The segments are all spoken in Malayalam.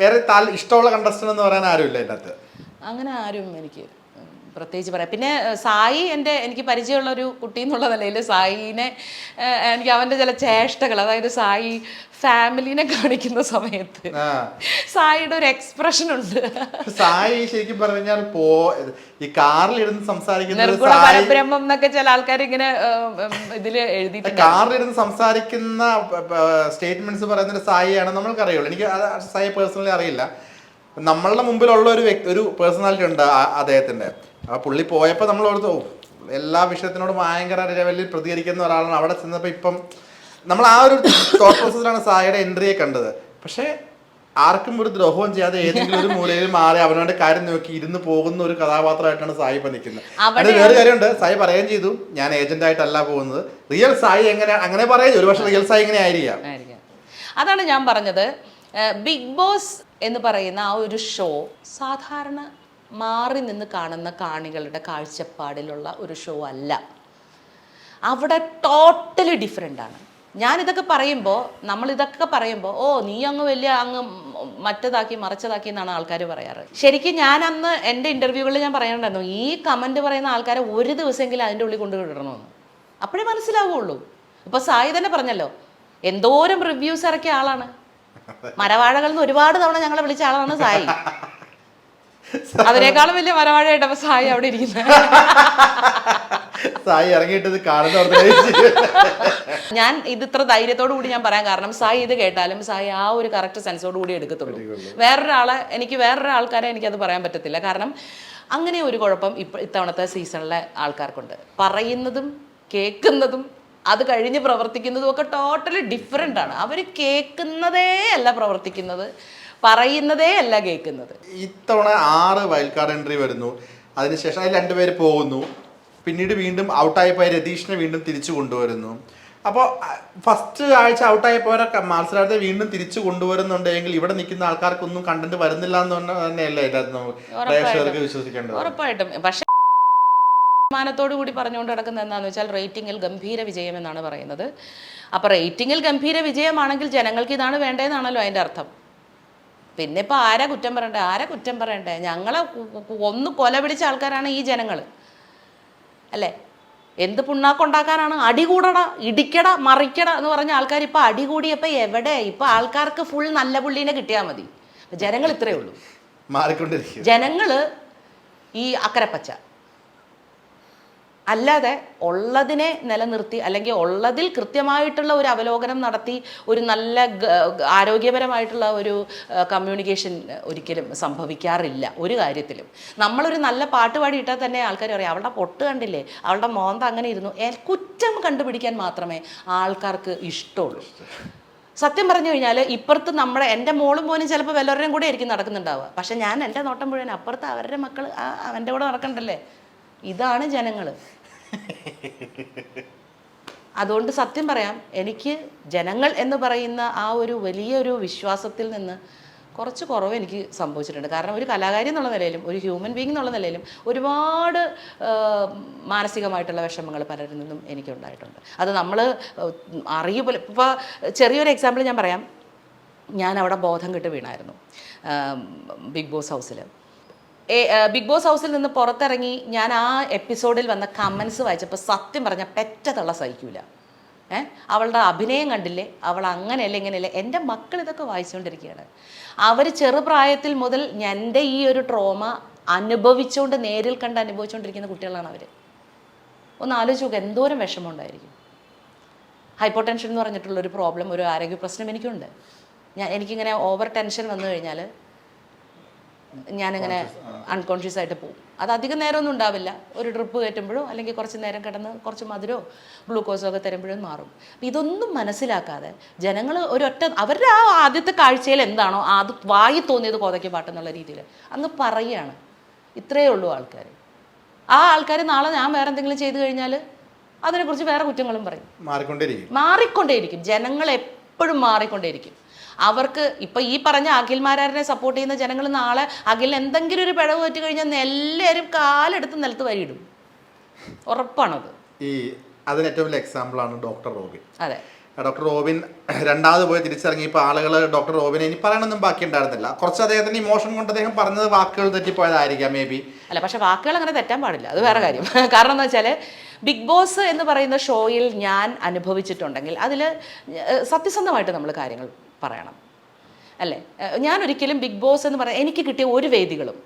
വേറെ ഇഷ്ടമുള്ള കണ്ടസ്റ്റന്റ് എന്ന് പറയാൻ ആരുമില്ല അതിൻ്റെ അകത്ത്? അങ്ങനെ ആരും എനിക്ക് പ്രത്യേകിച്ച് പറയാം. പിന്നെ സായി എനിക്ക് പരിചയമുള്ള ഒരു കുട്ടി എന്നുള്ള നിലയിൽ സായിനെ എനിക്ക് അവൻ്റെ ചില ചേഷ്ടകൾ, അതായത് സായി ഫാമിലിനെ കാണിക്കുന്ന സമയത്ത് സായിയുടെ ഒരു എക്സ്പ്രഷൻ ഉണ്ട്. സായി ശരിക്കും പറഞ്ഞാൽ ഈ കാറിലിരുന്ന് സംസാരിക്കുന്ന പരബ്രഹ്മം എന്നൊക്കെ ചില ആൾക്കാർ ഇങ്ങനെ ഇതില് എഴുതിയിട്ടുണ്ട്. കാറിലിരുന്ന് സംസാരിക്കുന്ന സ്റ്റേറ്റ്മെന്റ്സ് പറയുന്ന സായിയാണ് നമ്മൾക്കറിയുള്ളൂ. എനിക്ക് സായി പേഴ്സണലി അറിയില്ല. നമ്മളുടെ മുമ്പിലുള്ള ഒരു പേഴ്സണാലിറ്റി ഉണ്ട് അദ്ദേഹത്തിന്റെ. ആ പുള്ളി പോയപ്പോൾ നമ്മൾ ഓർത്തു എല്ലാ വിഷയത്തിനോടും ഭയങ്കര ലെവലിൽ പ്രതികരിക്കുന്ന ഒരാളാണ്. അവിടെ ചെന്നപ്പോൾ ഇപ്പം നമ്മൾ ആ ഒരു തോട്ട് പ്രോസസ്സിലാണ് സായിയുടെ എൻട്രിയെ കണ്ടത്. പക്ഷേ ആർക്കും ഒരു ദ്രോഹവും ചെയ്യാതെ ഏതെങ്കിലും ഒരു മൂലയിൽ മാറി അവനവന്റെ കാര്യം നോക്കി ഇരുന്ന് പോകുന്ന ഒരു കഥാപാത്രമായിട്ടാണ് സായി ഇപ്പം നിൽക്കുന്നത്. അത് വേറെ കാര്യമുണ്ട്, സായി പറയുകയും ചെയ്തു ഞാൻ ഏജന്റ് ആയിട്ടല്ല പോകുന്നത്. റിയൽ സായി അങ്ങനെ പറയുന്നത് ഒരു പക്ഷേ റിയൽ സായി ഇങ്ങനെ ആയിരിക്കാം. അതാണ് ഞാൻ പറഞ്ഞത്. ബിഗ് ബോസ് എന്ന് പറയുന്ന ആ ഒരു ഷോ സാധാരണ മാറി നിന്ന് കാണുന്ന കാണികളുടെ കാഴ്ചപ്പാടിലുള്ള ഒരു ഷോ അല്ല. അവിടെ ടോട്ടലി ഡിഫറെൻ്റ് ആണ്. ഞാനിതൊക്കെ പറയുമ്പോൾ നമ്മളിതൊക്കെ പറയുമ്പോൾ നീ അങ്ങ് വലിയ അങ്ങ് മറ്റേതാക്കി മറിച്ചതാക്കി എന്നാണ് ആൾക്കാർ പറയാറ്. ശരിക്കും ഞാൻ അന്ന് എൻ്റെ ഇൻ്റർവ്യൂകളിൽ ഞാൻ പറയാനുണ്ടായിരുന്നു ഈ കമൻറ്റ് പറയുന്ന ആൾക്കാരെ ഒരു ദിവസമെങ്കിലും അതിൻ്റെ ഉള്ളിൽ കൊണ്ടുവിടണമെന്ന്. അപ്പോഴേ മനസ്സിലാവുള്ളൂ. ഇപ്പോൾ സായി തന്നെ പറഞ്ഞല്ലോ എന്തോരം റിവ്യൂസ് ഇറക്കിയ ആളാണ്. മരവാഴകളിൽ നിന്ന് ഒരുപാട് തവണ ഞങ്ങളെ വിളിച്ച ആളാണ് സായി. അതിനേക്കാളും വലിയ മരവാഴയായിട്ടപ്പോ സായി അവിടെ ഇരിക്കുന്നത്. സായി ഇറങ്ങിയിട്ട് കാണുന്ന ഞാൻ ഇത് ഇത്ര ധൈര്യത്തോടു കൂടി ഞാൻ പറയാൻ കാരണം സായി ഇത് കേട്ടാലും സായി ആ ഒരു കറക്റ്റ് സെൻസോട് കൂടി എടുക്കത്തുള്ളൂ. വേറൊരു ആൾക്കാരെ എനിക്കത് പറയാൻ പറ്റത്തില്ല. കാരണം അങ്ങനെ ഒരു കുഴപ്പം ഇത്തവണത്തെ സീസണിലെ ആൾക്കാർക്കുണ്ട്. പറയുന്നതും കേൾക്കുന്നതും അത് കഴിഞ്ഞ് പ്രവർത്തിക്കുന്നതും ഒക്കെ ടോട്ടലി ഡിഫറെൻ്റ് ആണ്. അവർ കേൾക്കുന്നതേ അല്ല പ്രവർത്തിക്കുന്നത്, പറയുന്നതേ അല്ല കേൾക്കുന്നത്. ഇത്തവണ 6 വൈൽഡ് കാർഡ് എൻട്രി വരുന്നു. അതിനുശേഷം അതിൽ 2 പേര് പോകുന്നു. പിന്നീട് വീണ്ടും ഔട്ടായിപ്പോയ രതീഷിനെ വീണ്ടും തിരിച്ചു കൊണ്ടുവരുന്നു. അപ്പോൾ ഫസ്റ്റ് ആഴ്ച ഔട്ടായിപ്പോയ മത്സരാർത്ഥിയെ വീണ്ടും തിരിച്ചു കൊണ്ടുവരുന്നുണ്ടെങ്കിൽ ഇവിടെ നിൽക്കുന്ന ആൾക്കാർക്കൊന്നും കണ്ടന്റ് വരുന്നില്ല എന്ന് തന്നെയല്ലേ പ്രേക്ഷകർക്ക് വിശ്വസിക്കേണ്ടത്? ഉറപ്പായിട്ടും. പക്ഷേ മാനത്തോടു കൂടി പറഞ്ഞുകൊണ്ട് നടക്കുന്നത് എന്താണെന്ന് വെച്ചാൽ റേറ്റിംഗിൽ ഗംഭീര വിജയം എന്നാണ് പറയുന്നത്. അപ്പോൾ റേറ്റിംഗിൽ ഗംഭീര വിജയമാണെങ്കിൽ ജനങ്ങൾക്ക് ഇതാണ് വേണ്ടതെന്നാണല്ലോ അതിൻ്റെ അർത്ഥം. പിന്നെ ഇപ്പോൾ ആരാ കുറ്റം പറയണ്ടേ? ഞങ്ങളെ ഒന്ന് കൊല പിടിച്ച ആൾക്കാരാണ് ഈ ജനങ്ങൾ അല്ലേ? എന്ത് പുണ്ണാക്കുണ്ടാക്കാനാണ്? അടികൂടട, ഇടിക്കട, മറിക്കട എന്ന് പറഞ്ഞ ആൾക്കാർ ഇപ്പോൾ അടികൂടിയപ്പോൾ എവിടെ? ഇപ്പോൾ ആൾക്കാർക്ക് ഫുൾ നല്ല പുള്ളീനെ കിട്ടിയാൽ മതി. ജനങ്ങൾ ഇത്രയേ ഉള്ളൂ. ജനങ്ങൾ ഈ അക്കരപ്പച്ച അല്ലാതെ ഉള്ളതിനെ നിലനിർത്തി അല്ലെങ്കിൽ ഉള്ളതിൽ കൃത്യമായിട്ടുള്ള ഒരു അവലോകനം നടത്തി ഒരു നല്ല ആരോഗ്യപരമായിട്ടുള്ള ഒരു കമ്മ്യൂണിക്കേഷൻ ഒരിക്കലും സംഭവിക്കാറില്ല ഒരു കാര്യത്തിലും. നമ്മളൊരു നല്ല പാട്ട് പാടി ഇട്ടാൽ തന്നെ ആൾക്കാർ പറയും അവളുടെ പൊട്ട് കണ്ടില്ലേ, അവളുടെ മോന്ത അങ്ങനെ ഇരുന്നു. കുറ്റം കണ്ടുപിടിക്കാൻ മാത്രമേ ആൾക്കാർക്ക് ഇഷ്ടമുള്ളൂ. സത്യം പറഞ്ഞു കഴിഞ്ഞാൽ ഇപ്പുറത്ത് എൻ്റെ മോളും മോനും ചിലപ്പോൾ വല്ലവരുടെയും കൂടെ ആയിരിക്കും നടക്കുന്നുണ്ടാവുക. പക്ഷെ ഞാൻ എൻ്റെ നോട്ടം മുഴുവൻ അപ്പുറത്ത് അവരുടെ മക്കൾ അവൻ്റെ കൂടെ നടക്കണ്ടല്ലേ. ഇതാണ് ജനങ്ങൾ. അതുകൊണ്ട് സത്യം പറയാം, എനിക്ക് ജനങ്ങൾ എന്ന് പറയുന്ന ആ ഒരു വലിയൊരു വിശ്വാസത്തിൽ നിന്ന് കുറച്ച് കുറവ് എനിക്ക് സംഭവിച്ചിട്ടുണ്ട്. കാരണം ഒരു കലാകാരി എന്നുള്ള നിലയിലും ഒരു ഹ്യൂമൻ ബീയിങ് എന്നുള്ള നിലയിലും ഒരുപാട് മാനസികമായിട്ടുള്ള വിഷമങ്ങൾ പലരിൽ നിന്നും എനിക്കുണ്ടായിട്ടുണ്ട്. അത് നമ്മൾ അറിയുപോലെ. ഇപ്പോൾ ചെറിയൊരു എക്സാമ്പിൾ ഞാൻ പറയാം. ഞാൻ അവിടെ ബോധം കെട്ട് വീണായിരുന്നു ബിഗ് ബോസ് ഹൗസിൽ. ബിഗ് ബോസ് ഹൗസിൽ നിന്ന് പുറത്തിറങ്ങി ഞാൻ ആ എപ്പിസോഡിൽ വന്ന കമൻസ് വായിച്ചപ്പോൾ സത്യം പറഞ്ഞാൽ പെറ്റതള്ള സഹിക്കൂല. അവളുടെ അഭിനയം കണ്ടില്ലേ, അവൾ അങ്ങനെയല്ല ഇങ്ങനെയല്ലേ. എൻ്റെ മക്കൾ ഇതൊക്കെ വായിച്ചുകൊണ്ടിരിക്കുകയാണ്. അവർ ചെറുപ്രായത്തിൽ മുതൽ എൻ്റെ ഈ ഒരു ട്രോമ നേരിൽ കണ്ട് അനുഭവിച്ചുകൊണ്ടിരിക്കുന്ന കുട്ടികളാണ് അവർ. ഒന്ന് ആലോചിച്ച് നോക്കുക, എന്തോരം വിഷമം ഉണ്ടായിരിക്കും. ഹൈപ്പോ ടെൻഷൻ എന്ന് പറഞ്ഞിട്ടുള്ളൊരു പ്രോബ്ലം, ഒരു ആരോഗ്യ പ്രശ്നം എനിക്കുണ്ട്. എനിക്കിങ്ങനെ ഓവർ ടെൻഷൻ വന്നു കഴിഞ്ഞാൽ ഞാനിങ്ങനെ അൺകോൺഷ്യസ് ആയിട്ട് പോകും. അത് അധികം നേരമൊന്നും ഉണ്ടാവില്ല. ഒരു ട്രിപ്പ് കയറ്റുമ്പോഴോ അല്ലെങ്കിൽ കുറച്ച് നേരം കിടന്ന് കുറച്ച് മധുരമോ ഗ്ലൂക്കോസോ ഒക്കെ തരുമ്പോഴും മാറും. ഇതൊന്നും മനസ്സിലാക്കാതെ ജനങ്ങൾ അവരുടെ ആ ആദ്യത്തെ കാഴ്ചയിൽ എന്താണോ അത് വായി തോന്നിയത് കോതയ്ക്ക് പാട്ടെന്നുള്ള രീതിയിൽ അന്ന് പറയുകയാണ്. ഇത്രയേ ഉള്ളൂ ആൾക്കാർ. ആ ആൾക്കാർ നാളെ ഞാൻ വേറെ എന്തെങ്കിലും ചെയ്തു കഴിഞ്ഞാൽ അതിനെക്കുറിച്ച് വേറെ കുറ്റങ്ങളും പറയും. മാറിക്കൊണ്ടേയിരിക്കും. ജനങ്ങൾ എപ്പോഴും മാറിക്കൊണ്ടേയിരിക്കും. അവർക്ക് ഇപ്പം ഈ പറഞ്ഞ അഖിൽമാരാരെ സപ്പോർട്ട് ചെയ്യുന്ന ജനങ്ങൾ നാളെ അഖിൽ എന്തെങ്കിലും ഒരു പിഴവ് പറ്റി കഴിഞ്ഞാൽ എല്ലാവരും കാലെടുത്ത് നിലത്ത് വരിയിടും. ഉറപ്പാണത്. അതിന് ഏറ്റവും വലിയ എക്സാമ്പിളാണ് ഡോക്ടർ റോബിൻ. അതെ, ഡോക്ടർ റോബിൻ രണ്ടാമത് പോയി തിരിച്ചിറങ്ങിയപ്പോൾ ആളുകൾ ഡോക്ടർ റോബിനെ ഇനി പറയണമൊന്നും ബാക്കി ഉണ്ടായിരുന്നില്ല. കുറച്ച് അദ്ദേഹത്തിൻ്റെ ഇമോഷൻ കൊണ്ട് അദ്ദേഹം പറഞ്ഞത് വാക്കുകൾ തെറ്റിപ്പോയതായിരിക്കാം മേ ബി. അല്ല, പക്ഷെ വാക്കുകൾ അങ്ങനെ തെറ്റാൻ പാടില്ല, അത് വേറെ കാര്യം. കാരണം എന്ന് വെച്ചാൽ ബിഗ് ബോസ് എന്ന് പറയുന്ന ഷോയിൽ ഞാൻ അനുഭവിച്ചിട്ടുണ്ടെങ്കിൽ അതിൽ സത്യസന്ധമായിട്ട് നമ്മൾ കാര്യങ്ങൾ പറയണം, അല്ലേ? ഞാൻ ഒരിക്കലും ബിഗ് ബോസ് എന്ന് പറയാൻ എനിക്ക് കിട്ടിയ ഒരു വേദികളും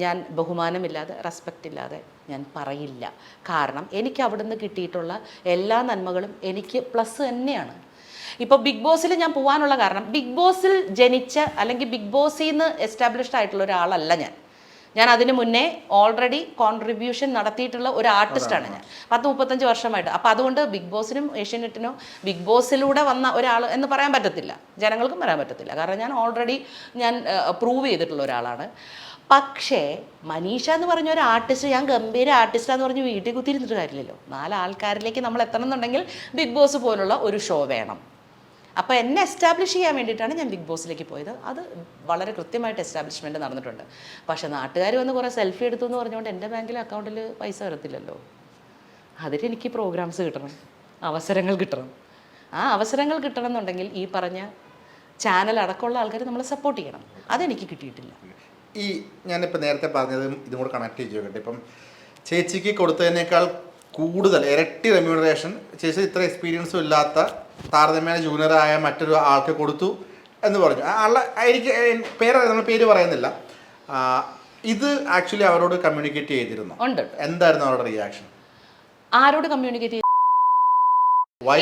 ഞാൻ ബഹുമാനമില്ലാതെ റെസ്പെക്റ്റ് ഇല്ലാതെ ഞാൻ പറയില്ല. കാരണം എനിക്ക് അവിടുന്ന് കിട്ടിയിട്ടുള്ള എല്ലാ നന്മകളും എനിക്ക് പ്ലസ് തന്നെയാണ്. ഇപ്പോൾ ബിഗ് ബോസിൽ ഞാൻ പോകാനുള്ള കാരണം, ബിഗ് ബോസിൽ ജനിച്ച അല്ലെങ്കിൽ ബിഗ് ബോസിൽ നിന്ന് എസ്റ്റാബ്ലിഷ്ഡ് ആയിട്ടുള്ള ഒരാളല്ല ഞാൻ അതിന് മുന്നേ ഓൾറെഡി കോൺട്രിബ്യൂഷൻ നടത്തിയിട്ടുള്ള ഒരു ആർട്ടിസ്റ്റാണ് ഞാൻ 30-35 വർഷമായിട്ട്. അപ്പോൾ അതുകൊണ്ട് ബിഗ് ബോസിനും ഏഷ്യാനെറ്റിനോ ബിഗ് ബോസിലൂടെ വന്ന ഒരാൾ എന്ന് പറയാൻ പറ്റത്തില്ല, ജനങ്ങൾക്കും പറയാൻ പറ്റത്തില്ല. കാരണം ഞാൻ ഓൾറെഡി പ്രൂവ് ചെയ്തിട്ടുള്ള ഒരാളാണ്. പക്ഷേ മനീഷ എന്ന് പറഞ്ഞ ഒരു ആർട്ടിസ്റ്റ്, ഞാൻ ഗംഭീര ആർട്ടിസ്റ്റാന്ന് പറഞ്ഞ് വീട്ടിൽ കുത്തിയിരുന്നിട്ട് കാര്യമില്ലല്ലോ. 4 ആൾക്കാരിലേക്ക് നമ്മൾ എത്തണം എന്നുണ്ടെങ്കിൽ ബിഗ് ബോസ് പോലുള്ള ഒരു ഷോ വേണം. അപ്പോൾ എന്നെ എസ്റ്റാബ്ലിഷ് ചെയ്യാൻ വേണ്ടിയിട്ടാണ് ഞാൻ ബിഗ് ബോസിലേക്ക് പോയത്. അത് വളരെ കൃത്യമായിട്ട് എസ്റ്റാബ്ലിഷ്മെൻറ്റ് നടന്നിട്ടുണ്ട്. പക്ഷേ നാട്ടുകാർ വന്ന് കുറേ സെൽഫി എടുത്തു എന്ന് പറഞ്ഞുകൊണ്ട് എൻ്റെ ബാങ്കിലെ അക്കൗണ്ടിൽ പൈസ വരത്തില്ലല്ലോ. അതിലെനിക്ക് പ്രോഗ്രാംസ് കിട്ടണം, അവസരങ്ങൾ കിട്ടണം. ആ അവസരങ്ങൾ കിട്ടണം എന്നുണ്ടെങ്കിൽ ഈ പറഞ്ഞ ചാനൽ അടക്കമുള്ള ആൾക്കാർ നമ്മളെ സപ്പോർട്ട് ചെയ്യണം. അതെനിക്ക് കിട്ടിയിട്ടില്ല. ഈ ഞാനിപ്പോൾ നേരത്തെ പറഞ്ഞത് ഇതും കൂടെ കണക്ട് ചെയ്ത് നോക്കട്ടെ. ഇപ്പം ചേച്ചിക്ക് കൊടുത്തതിനേക്കാൾ കൂടുതൽ ഇരട്ടി റെമ്യൂണറേഷൻ ചേച്ചി ഇത്ര എക്സ്പീരിയൻസും ഇല്ലാത്ത താരതമ്യേന ജൂനിയറായ മറ്റൊരു ആൾക്ക് കൊടുത്തു എന്ന് പറഞ്ഞു. ആളെ നമ്മൾ പേര് പറയുന്നില്ല. ഇത് ആക്ച്വലി അവരോട് കമ്മ്യൂണിക്കേറ്റ് ചെയ്തിരുന്നു? എന്തായിരുന്നു അവരുടെ റിയാക്ഷൻ? ആരോട് കമ്മ്യൂണിക്കേറ്റ്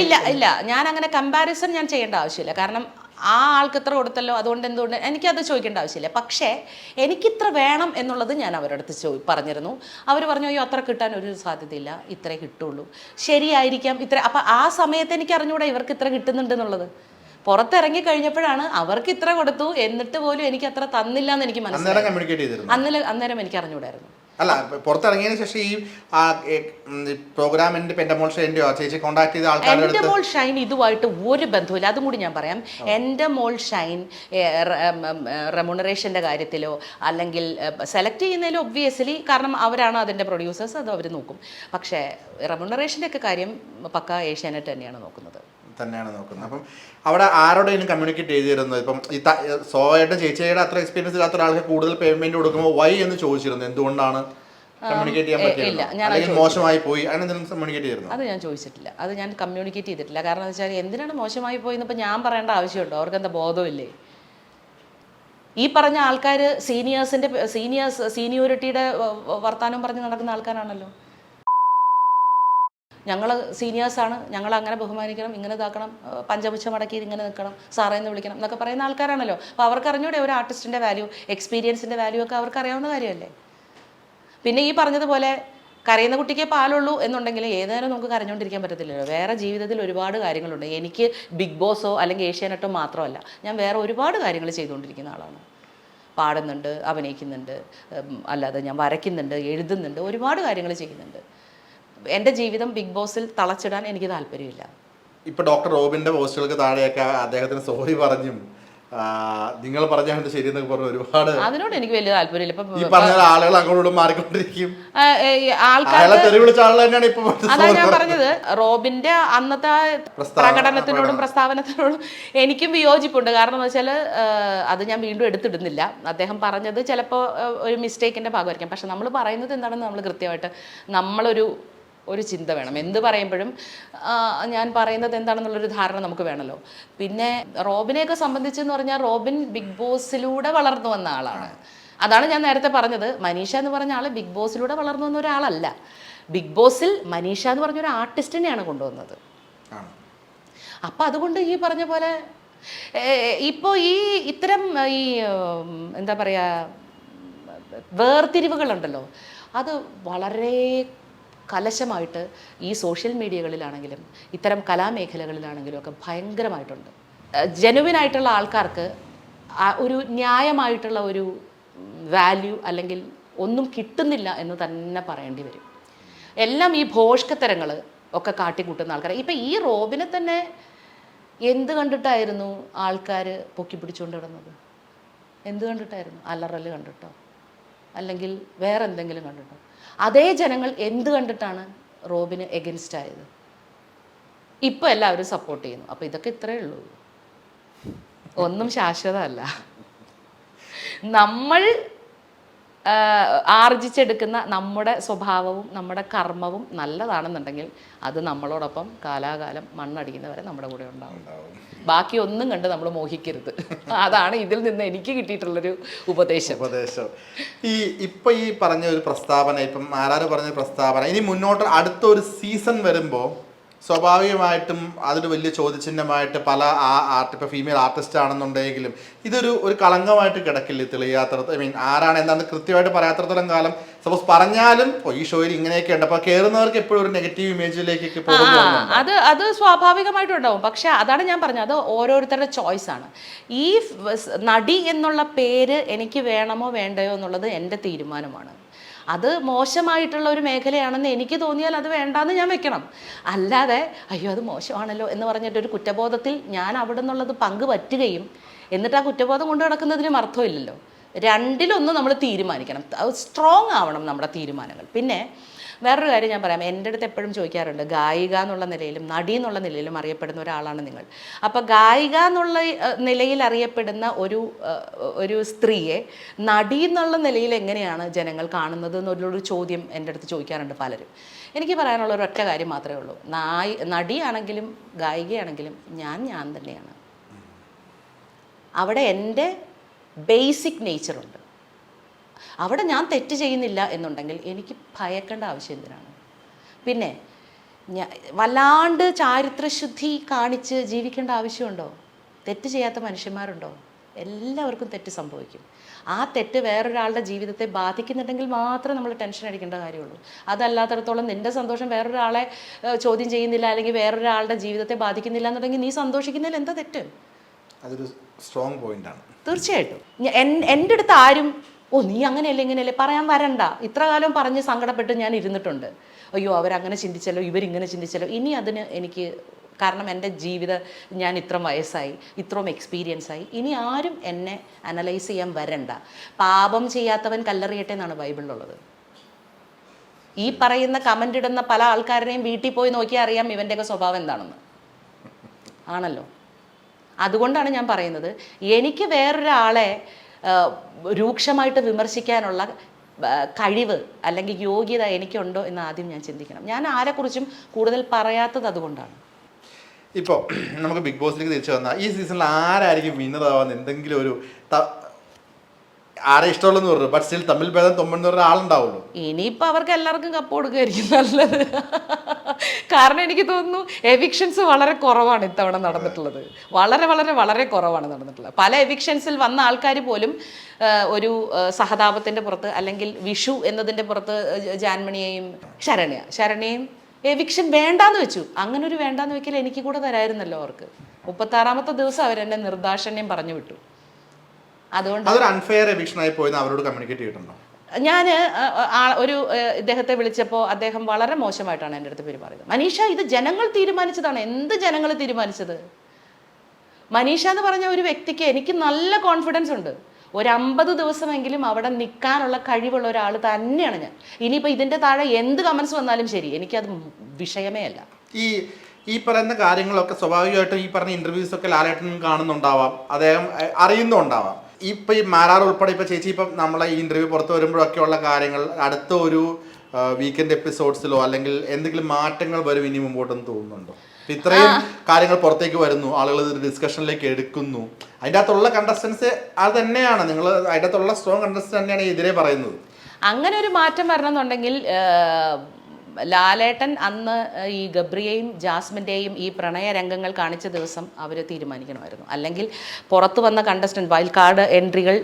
ഇല്ല, ഞാൻ അങ്ങനെ കമ്പാരിസൺ ഞാൻ ചെയ്യേണ്ട ആവശ്യമില്ല. കാരണം ആ ആൾക്ക് ഇത്ര കൊടുത്തല്ലോ, അതുകൊണ്ട് എന്തുകൊണ്ട് എനിക്കത് ചോദിക്കേണ്ട ആവശ്യമില്ല. പക്ഷേ എനിക്കിത്ര വേണം എന്നുള്ളത് ഞാൻ അവരുടെ അടുത്ത് പറഞ്ഞിരുന്നു. അവർ പറഞ്ഞു, അയ്യോ അത്ര കിട്ടാൻ ഒരു സാധ്യതയില്ല, ഇത്രേ കിട്ടുള്ളൂ. ശരിയായിരിക്കാം ഇത്ര. അപ്പം ആ സമയത്ത് എനിക്ക് അറിഞ്ഞുകൂടാ ഇവർക്ക് ഇത്ര കിട്ടുന്നുണ്ട് എന്നുള്ളത്. പുറത്തിറങ്ങി കഴിഞ്ഞപ്പോഴാണ് അവർക്ക് ഇത്ര കൊടുത്തു എന്നിട്ട് പോലും എനിക്ക് അത്ര തന്നില്ല എന്ന് എനിക്ക് മനസ്സിലായി. അന്നേരം എനിക്ക് അറിഞ്ഞുകൂടായിരുന്നു. അല്ല, പുറത്തിറങ്ങിയതിനു ശേഷം ഈ പ്രോഗ്രാമിന്റെ പെൻഡമോൾ ഷൈൻ്റെയോ ചേച്ചി കോൺടാക്ട് ചെയ്ത ആൾക്കാരുടെ പെൻഡമോൾ ഷൈൻ ഇതുമായിട്ട് ഒരു ബന്ധമില്ല. അതും കൂടി ഞാൻ പറയാം. എൻ്റെ മോൾ ഷൈൻ റെമ്യൂണറേഷൻ്റെ കാര്യത്തിലോ അല്ലെങ്കിൽ സെലക്ട് ചെയ്യുന്നതിലോ ഒബ്വിയസ്ലി, കാരണം അവരാണ് അതിൻ്റെ പ്രൊഡ്യൂസേഴ്സ്, അത് അവർ നോക്കും. പക്ഷേ റെമ്യൂണറേഷൻ്റെ ഒക്കെ കാര്യം പക്ക ഏഷ്യാനെറ്റ് തന്നെയാണ് നോക്കുന്നത്. അപ്പം അവിടെ ആരോടെങ്കിലും കമ്മ്യൂണിക്കേറ്റ് ചെയ്തിരുന്നു? ഇപ്പം ഈ സോയുടെ ചേച്ചിയുടെ അത്ര എക്സ്പീരിയൻസ് ഇല്ലാത്ത ഒരാൾക്ക് കൂടുതൽ പേയ്മെന്റ് കൊടുക്കുമ്പോൾ വൈ എന്ന് ചോദിച്ചിരുന്നു? എന്തുകൊണ്ടാണ് കമ്മ്യൂണിക്കേറ്റ് ചെയ്യാൻ പറ്റില്ല, അല്ലെങ്കിൽ മോശമായി പോയി, അങ്ങനെ എന്തെങ്കിലും കമ്മ്യൂണിക്കേറ്റ് ചെയ്തിരുന്നു? അത് ഞാൻ ചോദിച്ചിട്ടില്ല, അത് ഞാൻ കമ്മ്യൂണിക്കേറ്റ് ചെയ്തിട്ടില്ല. കാരണം എന്ന് വെച്ചാൽ എന്തിനാണ് മോശമായി പോയി എന്നിപ്പോൾ ഞാൻ പറയേണ്ട ആവശ്യമുണ്ടോ? അവർക്ക് എന്താ ബോധമില്ലേ? ഈ പറഞ്ഞ ആൾക്കാർ സീനിയോറിറ്റിയുടെ വർത്താനം പറഞ്ഞ് നടക്കുന്ന ആൾക്കാരാണല്ലോ. ഞങ്ങൾ സീനിയേഴ്സാണ്, ഞങ്ങൾ അങ്ങനെ ബഹുമാനിക്കണം, ഇങ്ങനെ ഇതാക്കണം, പഞ്ചമുച്ച മടക്കി ഇങ്ങനെ നിൽക്കണം, സാറേ എന്ന് വിളിക്കണം എന്നൊക്കെ പറയുന്ന ആൾക്കാരാണല്ലോ. അപ്പോൾ അവർക്ക് അറിഞ്ഞൂടെ ഒരു ആർട്ടിസ്റ്റിൻ്റെ വാല്യൂ, എക്സ്പീരിയൻസിൻ്റെ വാല്യൂ ഒക്കെ അവർക്ക് അറിയാവുന്ന കാര്യമല്ലേ. പിന്നെ ഈ പറഞ്ഞതുപോലെ കരയുന്ന കുട്ടിക്കേ പാലുള്ളൂ എന്നുണ്ടെങ്കിൽ ഏതുനേരം നമുക്ക് കരഞ്ഞുകൊണ്ടിരിക്കാൻ പറ്റത്തില്ലല്ലോ. വേറെ ജീവിതത്തിൽ ഒരുപാട് കാര്യങ്ങളുണ്ട്. എനിക്ക് ബിഗ് ബോസോ അല്ലെങ്കിൽ ഏഷ്യാനെറ്റോ മാത്രമല്ല, ഞാൻ വേറെ ഒരുപാട് കാര്യങ്ങൾ ചെയ്തുകൊണ്ടിരിക്കുന്ന ആളാണ്. പാടുന്നുണ്ട്, അഭിനയിക്കുന്നുണ്ട്, അല്ലാതെ ഞാൻ വരയ്ക്കുന്നുണ്ട്, എഴുതുന്നുണ്ട്, ഒരുപാട് കാര്യങ്ങൾ ചെയ്യുന്നുണ്ട്. എൻ്റെ ജീവിതം ബിഗ് ബോസിൽ തളച്ചിടാൻ എനിക്ക് താല്പര്യമില്ല. ഇപ്പോൾ ഡോക്ടർ റോബിൻ്റെ പോസ്റ്റുകൾക്ക് താഴെയൊക്കെ അദ്ദേഹത്തിന് സോറി പറഞ്ഞും നിങ്ങൾ പറഞ്ഞാൽ ശരി എന്നൊക്കെ പറഞ്ഞു ഒരുപാട്. അതിനോട് എനിക്ക് വലിയ താല്പര്യമില്ല. ഇപ്പം ഈ പറഞ്ഞ ആളുകൾ അങ്ങോട്ടും മാറിക്കൊണ്ടിരിക്കും. അതാ ഞാൻ പറഞ്ഞത്, റോബിന്റെ അന്നത്തെ പ്രകടനത്തിനോടും പ്രസ്താവനത്തിനോടും എനിക്കും വിയോജിപ്പുണ്ട്. കാരണം എന്ന് വെച്ചാൽ അത് ഞാൻ വീണ്ടും എടുത്തിടുന്നില്ല. അദ്ദേഹം പറഞ്ഞത് ചിലപ്പോൾ ഒരു മിസ്റ്റേക്കിന്റെ ഭാഗമായിരിക്കാം. പക്ഷെ നമ്മൾ പറയുന്നത് എന്താണെന്ന് നമ്മൾ കൃത്യമായിട്ട് ഒരു ചിന്ത വേണം. എന്ത് പറയുമ്പോഴും ഞാൻ പറയുന്നത് എന്താണെന്നുള്ളൊരു ധാരണ നമുക്ക് വേണമല്ലോ. പിന്നെ റോബിനെയൊക്കെ സംബന്ധിച്ചെന്ന് പറഞ്ഞാൽ റോബിൻ ബിഗ് ബോസിലൂടെ വളർന്നു വന്ന ആളാണ്. അതാണ് ഞാൻ നേരത്തെ പറഞ്ഞത്. മനീഷ എന്ന് പറഞ്ഞ ആൾ ബിഗ് ബോസിലൂടെ വളർന്നു വന്ന ഒരാളല്ല. ബിഗ് ബോസിൽ മനീഷ എന്ന് പറഞ്ഞൊരു ആർട്ടിസ്റ്റിനെയാണ് കൊണ്ടുവന്നത്. അപ്പം അതുകൊണ്ട് ഈ പറഞ്ഞ പോലെ ഇപ്പോൾ ഇത്തരം എന്താ പറയുക വേർതിരിവുകളുണ്ടല്ലോ, അത് വളരെ കലശമായിട്ട് ഈ സോഷ്യൽ മീഡിയകളിലാണെങ്കിലും ഇത്തരം കലാമേഖലകളിലാണെങ്കിലും ഒക്കെ ഭയങ്കരമായിട്ടുണ്ട്. ജെനുവിനായിട്ടുള്ള ആൾക്കാർക്ക് ഒരു ന്യായമായിട്ടുള്ള ഒരു വാല്യൂ അല്ലെങ്കിൽ ഒന്നും കിട്ടുന്നില്ല എന്ന് തന്നെ പറയേണ്ടി വരും. എല്ലാം ഈ ഭോഷ്കത്തരങ്ങൾ ഒക്കെ കാട്ടിക്കൂട്ടുന്ന ആൾക്കാർ. ഇപ്പം ഈ റോബിനെ തന്നെ എന്ത് കണ്ടിട്ടായിരുന്നു ആൾക്കാർ പൊക്കി പിടിച്ചുകൊണ്ട് കിടന്നത്? എന്ത് കണ്ടിട്ടായിരുന്നു? അലറൽ കണ്ടിട്ടോ അല്ലെങ്കിൽ വേറെ എന്തെങ്കിലും കണ്ടിട്ടോ? അതേ ജനങ്ങൾ എന്ത് കണ്ടിട്ടാണ് റോബിന് എഗൻസ്റ്റ് ആയത്? ഇപ്പം എല്ലാവരും സപ്പോർട്ട് ചെയ്യുന്നു. അപ്പോൾ ഇതൊക്കെ ഇത്രയേ ഉള്ളൂ, ഒന്നും ശാശ്വതമല്ല. നമ്മൾ ആർജിച്ചെടുക്കുന്ന നമ്മുടെ സ്വഭാവവും നമ്മുടെ കർമ്മവും നല്ലതാണെന്നുണ്ടെങ്കിൽ അത് നമ്മളോടൊപ്പം കാലാകാലം മണ്ണടിക്കുന്നവരെ നമ്മുടെ കൂടെ ഉണ്ടാവും. ബാക്കി ഒന്നും കണ്ട് നമ്മൾ മോഹിക്കരുത്. അതാണ് ഇതിൽ നിന്ന് എനിക്ക് കിട്ടിയിട്ടുള്ളൊരു ഉപദേശം. ഇപ്പൊ ഈ പറഞ്ഞ ഒരു പ്രസ്താവന, ഇപ്പം ആരാര് പറഞ്ഞ പ്രസ്താവന, ഇനി മുന്നോട്ട് അടുത്തൊരു സീസൺ വരുമ്പോൾ സ്വാഭാവികമായിട്ടും അതൊരു വലിയ ചോദ്യചിഹ്നമായിട്ട് പല ഇപ്പൊ ഫീമെയിൽ ആർട്ടിസ്റ്റ് ആണെന്നുണ്ടെങ്കിലും ഒരു കളങ്കമായിട്ട് കിടക്കില്ല, തെളിയാത്തടത്ത്. ഐ മീൻ ആരാണ് എന്താണെന്ന് കൃത്യമായിട്ട് പറയാത്തടത്തോളം കാലം സപ്പോസ് പറഞ്ഞാലും ഈ ഷോയിൽ ഇങ്ങനെയൊക്കെ ഉണ്ട്, അപ്പൊ കയറുന്നവർക്ക് എപ്പോഴും ഒരു നെഗറ്റീവ് ഇമേജിലേക്ക് പോകുന്നു. അത് സ്വാഭാവികമായിട്ടും ഉണ്ടാവും. പക്ഷെ അതാണ് ഞാൻ പറഞ്ഞത്, അത് ഓരോരുത്തരുടെ ചോയ്സ് ആണ്. ഈ നടി എന്നുള്ള പേര് എനിക്ക് വേണമോ വേണ്ടയോ എന്നുള്ളത് എൻ്റെ തീരുമാനമാണ്. അത് മോശമായിട്ടുള്ള ഒരു മേഖലയാണെന്ന് എനിക്ക് തോന്നിയാൽ അത് വേണ്ടാന്ന് ഞാൻ വെക്കണം. അല്ലാതെ അയ്യോ അത് മോശമാണല്ലോ എന്ന് പറഞ്ഞിട്ട് ഒരു കുറ്റബോധത്തിൽ ഞാൻ അവിടെ നിന്നുള്ളത് പങ്ക് പറ്റുകയും എന്നിട്ട് ആ കുറ്റബോധം കൊണ്ട് നടക്കുന്നതിനും അർത്ഥമില്ലല്ലോ. രണ്ടിലൊന്നും നമ്മൾ തീരുമാനിക്കണം. സ്ട്രോങ് ആവണം നമ്മുടെ തീരുമാനങ്ങൾ. പിന്നെ വേറൊരു കാര്യം ഞാൻ പറയാം, എൻ്റെ അടുത്ത് എപ്പോഴും ചോദിക്കാറുണ്ട്, ഗായിക എന്നുള്ള നിലയിലും നടി എന്നുള്ള നിലയിലും അറിയപ്പെടുന്ന ഒരാളാണ് നിങ്ങൾ. അപ്പോൾ ഗായിക എന്നുള്ള നിലയിൽ അറിയപ്പെടുന്ന ഒരു സ്ത്രീയെ നടി എന്നുള്ള നിലയിൽ എങ്ങനെയാണ് ജനങ്ങൾ കാണുന്നത് എന്നുള്ളൊരു ചോദ്യം എൻ്റെ അടുത്ത് ചോദിക്കാറുണ്ട് പലരും. എനിക്ക് പറയാനുള്ള ഒരു ഒറ്റ കാര്യം മാത്രമേ ഉള്ളൂ, നടിയാണെങ്കിലും ഗായികയാണെങ്കിലും ഞാൻ തന്നെയാണ്. അവിടെ എൻ്റെ ബേസിക് നേച്ചറുണ്ട്. അവിടെ ഞാൻ തെറ്റ് ചെയ്യുന്നില്ല എന്നുണ്ടെങ്കിൽ എനിക്ക് ഭയക്കേണ്ട ആവശ്യം എന്തിനാണ്? പിന്നെ വല്ലാണ്ട് ചാരിത്രശുദ്ധി കാണിച്ച് ജീവിക്കേണ്ട ആവശ്യമുണ്ടോ? തെറ്റ് ചെയ്യാത്ത മനുഷ്യന്മാരുണ്ടോ? എല്ലാവർക്കും തെറ്റ് സംഭവിക്കും. ആ തെറ്റ് വേറൊരാളുടെ ജീവിതത്തെ ബാധിക്കുന്നുണ്ടെങ്കിൽ മാത്രമേ നമ്മൾ ടെൻഷൻ അടിക്കേണ്ട കാര്യമുള്ളൂ. അതല്ലാത്തടത്തോളം നിൻ്റെ സന്തോഷം വേറൊരാളെ ചോദ്യം ചെയ്യുന്നില്ല, അല്ലെങ്കിൽ വേറൊരാളുടെ ജീവിതത്തെ ബാധിക്കുന്നില്ല എന്നുണ്ടെങ്കിൽ നീ സന്തോഷിക്കുന്നതിൽ എന്താ തെറ്റ്? അതൊരു സ്ട്രോങ് പോയിന്റാണ്. തീർച്ചയായിട്ടും. എൻ്റെ അടുത്ത് ആരും നീ അങ്ങനെയല്ലേ ഇങ്ങനെയല്ലേ പറയാൻ വരണ്ട. ഇത്ര കാലം പറഞ്ഞ് സങ്കടപ്പെട്ട് ഞാൻ ഇരുന്നിട്ടുണ്ട്. അയ്യോ അവരങ്ങനെ ചിന്തിച്ചല്ലോ, ഇവരിങ്ങനെ ചിന്തിച്ചല്ലോ. ഇനി അതിന് എനിക്ക്, കാരണം എൻ്റെ ജീവിതം, ഞാൻ ഇത്രയും വയസ്സായി, ഇത്രയും എക്സ്പീരിയൻസ് ആയി, ഇനി ആരും എന്നെ അനലൈസ് ചെയ്യാൻ വരണ്ട. പാപം ചെയ്യാത്തവൻ കല്ലെറിയട്ടെ എന്നാണ് ബൈബിളിലുള്ളത്. ഈ പറയുന്ന കമൻ്റ് ഇടുന്ന പല ആൾക്കാരുടെയും വീട്ടിൽ പോയി നോക്കിയാൽ അറിയാം ഇവൻ്റെയൊക്കെ സ്വഭാവം എന്താണെന്ന്. ആണല്ലോ. അതുകൊണ്ടാണ് ഞാൻ പറയുന്നത്, എനിക്ക് വേറൊരാളെ രൂക്ഷമായിട്ട് വിമർശിക്കാനുള്ള കഴിവ് അല്ലെങ്കിൽ യോഗ്യത എനിക്കുണ്ടോ എന്ന് ആദ്യം ഞാൻ ചിന്തിക്കണം. ഞാൻ ആരെക്കുറിച്ചും കൂടുതൽ പറയാത്തത് അതുകൊണ്ടാണ്. ഇപ്പോൾ നമുക്ക് ബിഗ് ബോസിലേക്ക് തിരിച്ചു വന്നാൽ ഈ സീസണിൽ ആരായിരിക്കും വിന്നറാവാന്ന് എന്തെങ്കിലും ഒരു ആരെ ഇഷ്ടമുള്ളെന്ന് പറഞ്ഞു, ബട്ട് സ്റ്റിൽ തമ്മിൽ ഭേദം തൊമ്പെന്ന് പറഞ്ഞ ആളുണ്ടാവുള്ളൂ. ഇനിയിപ്പോൾ അവർക്ക് എല്ലാവർക്കും കപ്പ് കൊടുക്കുകയായിരിക്കും നല്ലത്. കാരണം എനിക്ക് തോന്നുന്നു എവിക്ഷൻസ് വളരെ കുറവാണ് ഇത്തവണ നടന്നിട്ടുള്ളത്. വളരെ വളരെ വളരെ കുറവാണ് നടന്നിട്ടുള്ളത്. പല എവിക്ഷൻസിൽ വന്ന ആൾക്കാർ പോലും ഒരു സഹതാപത്തിൻ്റെ പുറത്ത്, അല്ലെങ്കിൽ വിഷു എന്നതിൻ്റെ പുറത്ത് ജാൻമണിയെയും ശരണ്യയും എവിക്ഷൻ വേണ്ടാന്ന് വെച്ചു. അങ്ങനെ ഒരു വേണ്ടാന്ന് വെക്കൽ എനിക്ക് കൂടെ തരായിരുന്നല്ലോ അവർക്ക്. 36ാമത്തെ ദിവസം അവരെന്നെ നിർദാക്ഷണ്യം പറഞ്ഞു വിട്ടു. അതുകൊണ്ട് അതൊരു അൺഫെയർ എവിക്ഷനായി പോയി അവരോട് കമ്മ്യൂണിക്കേറ്റ് ചെയ്തിട്ടുണ്ടോ? ഞാൻ ഒരു ഇദ്ദേഹത്തെ വിളിച്ചപ്പോൾ അദ്ദേഹം വളരെ മോശമായിട്ടാണ് എൻ്റെ അടുത്ത് പെരുമാറിയത്. മനീഷ, ഇത് ജനങ്ങൾ തീരുമാനിച്ചതാണ്. എന്ത് ജനങ്ങൾ തീരുമാനിച്ചത്? മനീഷ എന്ന് പറഞ്ഞ ഒരു വ്യക്തിക്ക് എനിക്ക് നല്ല കോൺഫിഡൻസ് ഉണ്ട്. ഒരു 50 ദിവസമെങ്കിലും അവിടെ നിൽക്കാനുള്ള കഴിവുള്ള ഒരാൾ തന്നെയാണ് ഞാൻ. ഇനിയിപ്പോൾ ഇതിൻ്റെ താഴെ എന്ത് കമൻസ് വന്നാലും ശരി, എനിക്കത് വിഷയമേ അല്ല. ഈ പറയുന്ന കാര്യങ്ങളൊക്കെ സ്വാഭാവികമായിട്ടും ഈ പറഞ്ഞ ഇൻ്റർവ്യൂസ് ഒക്കെ ലാലേട്ടൻ കാണുന്നുണ്ടാവാം, അദ്ദേഹം അറിയുന്നുണ്ടാവാം. ഇപ്പം ഈ മാരാർ ഉൾപ്പെടെ ഇപ്പം ചേച്ചി ഇപ്പം നമ്മളെ ഈ ഇൻ്റർവ്യൂ പുറത്ത് വരുമ്പോഴൊക്കെ ഉള്ള കാര്യങ്ങൾ അടുത്ത ഒരു വീക്കെൻഡ് എപ്പിസോഡ്സിലോ അല്ലെങ്കിൽ എന്തെങ്കിലും മാറ്റങ്ങൾ വരും ഇനി മുമ്പോട്ടെന്ന് തോന്നുന്നുണ്ടോ? ഇത്രയും കാര്യങ്ങൾ പുറത്തേക്ക് വരുന്നു, ആളുകൾ ഇത് ഡിസ്കഷനിലേക്ക് എടുക്കുന്നു, അതിൻ്റെ അകത്തുള്ള കണ്ടസ്റ്റൻസ് അത് തന്നെയാണ്, നിങ്ങൾ അതിൻ്റെ അകത്തുള്ള സ്ട്രോങ് കണ്ടസ്റ്റൻസ് തന്നെയാണ് എതിരെ പറയുന്നത്. അങ്ങനെ ഒരു മാറ്റം വരണമെന്നുണ്ടെങ്കിൽ ലാലേട്ടൻ അന്ന് ഈ ഗബ്രിയെയും ജാസ്മിൻ്റെയും ഈ പ്രണയ രംഗങ്ങൾ കാണിച്ച ദിവസം അവർ തീരുമാനിക്കണമായിരുന്നു. അല്ലെങ്കിൽ പുറത്ത് വന്ന കണ്ടസ്റ്റൻറ്റ് വൈൽഡ് കാർഡ് എൻട്രികൾ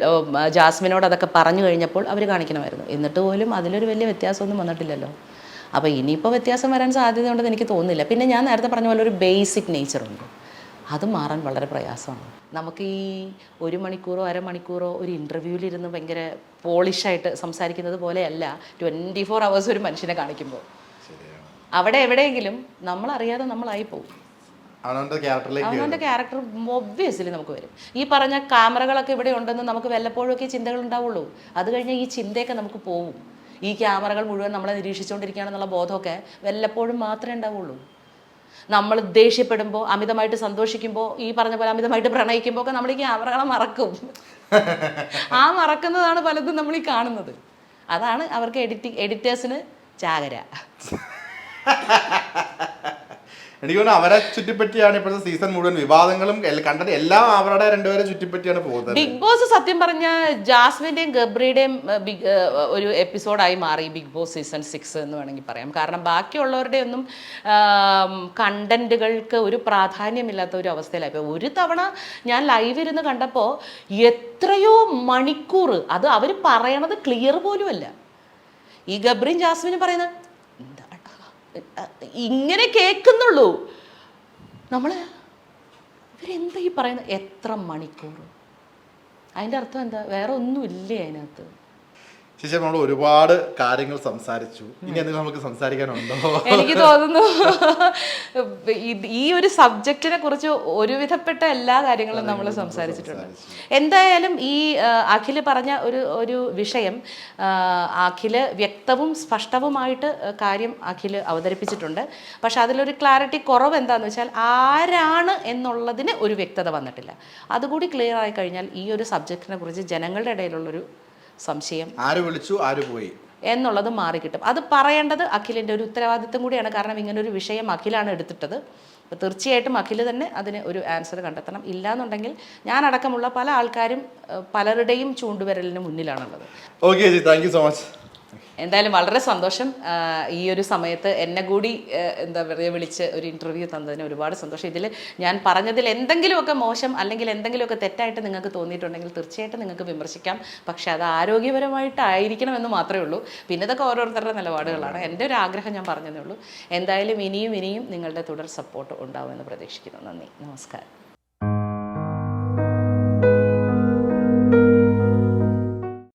ജാസ്മിനോട് അതൊക്കെ പറഞ്ഞു കഴിഞ്ഞപ്പോൾ അവർ കാണിക്കണമായിരുന്നു. എന്നിട്ട് പോലും അതിലൊരു വലിയ വ്യത്യാസമൊന്നും വന്നിട്ടില്ലല്ലോ. അപ്പോൾ ഇനിയിപ്പോൾ വ്യത്യാസം വരാൻ സാധ്യതയുണ്ടെന്ന് എനിക്ക് തോന്നുന്നില്ല. പിന്നെ ഞാൻ നേരത്തെ പറഞ്ഞ പോലെ ഒരു ബേസിക് നേച്ചറുണ്ട്, അത് മാറാൻ വളരെ പ്രയാസമാണ്. നമുക്ക് ഈ 1 മണിക്കൂറോ അരമണിക്കൂറോ ഒരു ഇൻ്റർവ്യൂവിലിരുന്ന് ഭയങ്കര പോളിഷായിട്ട് സംസാരിക്കുന്നത് പോലെയല്ല 24 hours ഒരു മനുഷ്യനെ കാണിക്കുമ്പോൾ. അവിടെ എവിടെയെങ്കിലും നമ്മളറിയാതെ നമ്മളായി പോകും. അവനവൻ്റെ ക്യാരക്ടർ ഒബ്വിയസ്ലി നമുക്ക് വരും. ഈ പറഞ്ഞ ക്യാമറകളൊക്കെ ഇവിടെ ഉണ്ടെന്ന് നമുക്ക് വല്ലപ്പോഴൊക്കെ ചിന്തകൾ ഉണ്ടാവുള്ളൂ. അത് കഴിഞ്ഞാൽ ഈ ചിന്തയൊക്കെ നമുക്ക് പോവും. ഈ ക്യാമറകൾ മുഴുവൻ നമ്മളെ നിരീക്ഷിച്ചുകൊണ്ടിരിക്കുകയാണെന്നുള്ള ബോധമൊക്കെ വല്ലപ്പോഴും മാത്രമേ ഉണ്ടാവുള്ളൂ. നമ്മൾ ദേഷ്യപ്പെടുമ്പോൾ, അമിതമായിട്ട് സന്തോഷിക്കുമ്പോൾ, ഈ പറഞ്ഞ പോലെ അമിതമായിട്ട് പ്രണയിക്കുമ്പോൾ ഒക്കെ നമ്മൾ ഈ ക്യാമറകളെ മറക്കും. ആ മറക്കുന്നതാണ് പലതും നമ്മൾ ഈ കാണുന്നത്. അതാണ് അവർക്ക് എഡിറ്റേഴ്സിന് ചാകര. എനിക്ക് തോന്നുന്നു അവരെ ചുറ്റിപ്പറ്റിയാണ് ഇപ്പോഴത്തെ സീസൺ മുഴുവൻ വിവാദങ്ങളും കണ്ടത് എല്ലാം അവരുടെ രണ്ടുപേരെ ചുറ്റിപ്പറ്റിയാണ് പോകുന്നത്. ബിഗ് ബോസ് സത്യം പറഞ്ഞ ജാസ്മിന്റെയും ഗബ്രിയുടെയും ഒരു എപ്പിസോഡായി മാറി ബിഗ് ബോസ് സീസൺ 6 എന്ന് വേണമെങ്കിൽ പറയാം. കാരണം ബാക്കിയുള്ളവരുടെ ഒന്നും കണ്ടന്റുകൾക്ക് ഒരു പ്രാധാന്യമില്ലാത്ത ഒരു അവസ്ഥയിലായി. ഒരു തവണ ഞാൻ ലൈവ് ഇരുന്ന് കണ്ടപ്പോൾ എത്രയോ മണിക്കൂർ, അത് അവർ പറയണത് ക്ലിയർ പോലുമല്ല. ഈ ഗബ്രിയും ജാസ്മിനും പറയുന്നത് ഇങ്ങനെ കേൾക്കുന്നുള്ളൂ. നമ്മൾ ഇവരെന്താ ഈ പറയുന്നത്? എത്ര മണിക്കൂർ? അതിൻ്റെ അർത്ഥം എന്താ? വേറെ ഒന്നുമില്ലേ അതിനകത്ത്? ശേഷം നമ്മൾ ഒരുപാട് കാര്യങ്ങൾ സംസാരിച്ചു. ഇനി എന്തെങ്കിലും നമുക്ക് സംസാരിക്കാനുണ്ടോ? എനിക്ക് തോന്നുന്നു ഈ ഒരു സബ്ജക്റ്റിനെ കുറിച്ച് ഒരുവിധപ്പെട്ട എല്ലാ കാര്യങ്ങളും നമ്മൾ സംസാരിച്ചിട്ടുണ്ട്. എന്തായാലും ഈ അഖില് പറഞ്ഞ ഒരു വിഷയം അഖില് വ്യക്തവും സ്പഷ്ടവുമായിട്ട് കാര്യം അഖില് അവതരിപ്പിച്ചിട്ടുണ്ട്. പക്ഷെ അതിലൊരു ക്ലാരിറ്റി കുറവ് എന്താണെന്ന് വെച്ചാൽ ആരാണ് എന്നുള്ളതിന് ഒരു വ്യക്തത വന്നിട്ടില്ല. അതുകൂടി ക്ലിയർ ആയി കഴിഞ്ഞാൽ ഈ ഒരു സബ്ജക്റ്റിനെ കുറിച്ച് ജനങ്ങളുടെ ഇടയിലുള്ളൊരു സംശയം, ആര് വിളിച്ചു ആര് പോയി എന്നുള്ളത് മാറിക്കിട്ടും. അത് പറയേണ്ടത് അഖിലിൻ്റെ ഒരു ഉത്തരവാദിത്വം കൂടിയാണ്. കാരണം ഇങ്ങനൊരു വിഷയം അഖിലാണ് എടുത്തിട്ടത്. അപ്പോൾ തീർച്ചയായിട്ടും അഖിൽ തന്നെ അതിന് ഒരു ആൻസർ കണ്ടെത്തണം. ഇല്ലാന്നുണ്ടെങ്കിൽ ഞാനടക്കമുള്ള പല ആൾക്കാരും പലരുടെയും ചൂണ്ടുവിരലിന് മുന്നിലാണുള്ളത്. ഓക്കെ ചേച്ചി, താങ്ക് യു സോ മച്ച്. എന്തായാലും വളരെ സന്തോഷം. ഈ ഒരു സമയത്ത് എന്നെ കൂടി എന്താ പറയുക വിളിച്ച് ഒരു ഇൻ്റർവ്യൂ തന്നതിന് ഒരുപാട് സന്തോഷം. ഇതിൽ ഞാൻ പറഞ്ഞതിൽ എന്തെങ്കിലുമൊക്കെ മോശം അല്ലെങ്കിൽ എന്തെങ്കിലുമൊക്കെ തെറ്റായിട്ട് നിങ്ങൾക്ക് തോന്നിയിട്ടുണ്ടെങ്കിൽ തീർച്ചയായിട്ടും നിങ്ങൾക്ക് വിമർശിക്കാം. പക്ഷേ അത് ആരോഗ്യപരമായിട്ടായിരിക്കണമെന്ന് മാത്രമേ ഉള്ളൂ. പിന്നെ ഇതൊക്കെ ഓരോരുത്തരുടെ നിലപാടുകളാണ്. എൻ്റെ ഒരു ആഗ്രഹം ഞാൻ പറഞ്ഞതേ ഉള്ളൂ. എന്തായാലും ഇനിയും നിങ്ങളുടെ തുടർ സപ്പോർട്ട് ഉണ്ടാവുമെന്ന് പ്രതീക്ഷിക്കുന്നു. നന്ദി, നമസ്കാരം.